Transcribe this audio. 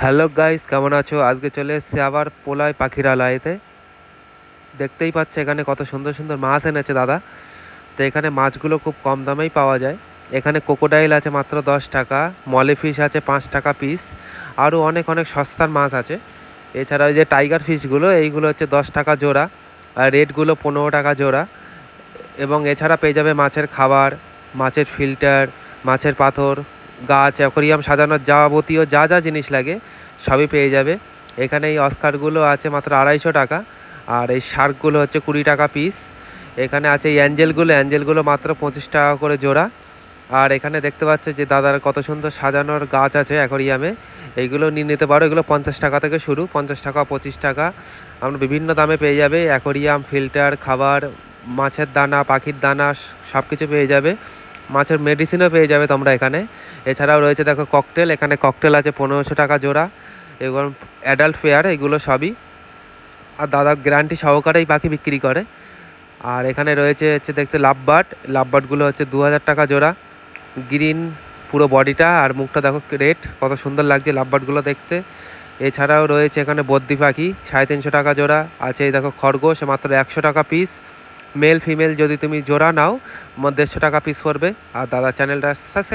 Hello guys, কেমন আছো? আজকে চলে এসেছি আবার পোলায় পাখিরালয়তে। দেখতেই পাচ্ছ এখানে কত সুন্দর সুন্দর মাছ এনেছে দাদা। তো এখানে মাছগুলো খুব কম দামেই পাওয়া যায়। এখানে কোকোডাইল আছে মাত্র 10 টাকা, মলি ফিশ আছে 5 টাকা পিস, আরও অনেক অনেক সস্তার মাছ আছে। এছাড়া ওই যে টাইগার ফিশগুলো, এইগুলো হচ্ছে 10 টাকা জোড়া, আর রেডগুলো 15 টাকা জোড়া। এবং এছাড়া পেয়ে যাবে মাছের খাবার, মাছের ফিল্টার, মাছের পাথর, গাছ, অ্যাকোরিয়াম সাজানোর যাবতীয় যা যা জিনিস লাগে সবই পেয়ে যাবে এখানে। এই অস্কারগুলো আছে মাত্র 250 টাকা, আর এই শার্কগুলো হচ্ছে 20 টাকা পিস। এখানে আছে এই অ্যাঞ্জেলগুলো মাত্র 25 টাকা করে জোড়া। আর এখানে দেখতে পাচ্ছ যে দাদার কত সুন্দর সাজানোর গাছ আছে অ্যাকোরিয়ামে, এইগুলো নিয়ে নিতে পারো। এগুলো 50 টাকা থেকে শুরু, 50 টাকা, 25 টাকা, আমরা বিভিন্ন দামে পেয়ে যাবে। অ্যাকোরিয়াম, ফিল্টার, খাবার, মাছের দানা, পাখির দানা, সব কিছু পেয়ে যাবে। মাছের মেডিসিনও পেয়ে যাবে তোমরা এখানে। এছাড়াও রয়েছে দেখো ককটেল, এখানে ককটেল আছে 1500 টাকা জোড়া, এবং অ্যাডাল্ট ফেয়ার, এগুলো সবই। আর দাদা গ্যারান্টি সহকারেই পাখি বিক্রি করে। আর এখানে রয়েছে হচ্ছে দেখতে লাভবার্ডগুলো হচ্ছে 2000 টাকা জোড়া। গ্রিন পুরো বডিটা, আর মুখটা দেখো রেড, কত সুন্দর লাগছে লাভবার্ডগুলো দেখতে। এছাড়াও রয়েছে এখানে বদ্রি পাখি 350 টাকা জোড়া আছে। এই দেখো খরগোশ মাত্র 100 টাকা পিস। মেল ফিমেল যদি তুমি জোড়া নাও 150 টাকা পিস পড়বে। আর দাদা চ্যানেলটা সাবস্ক্রাইব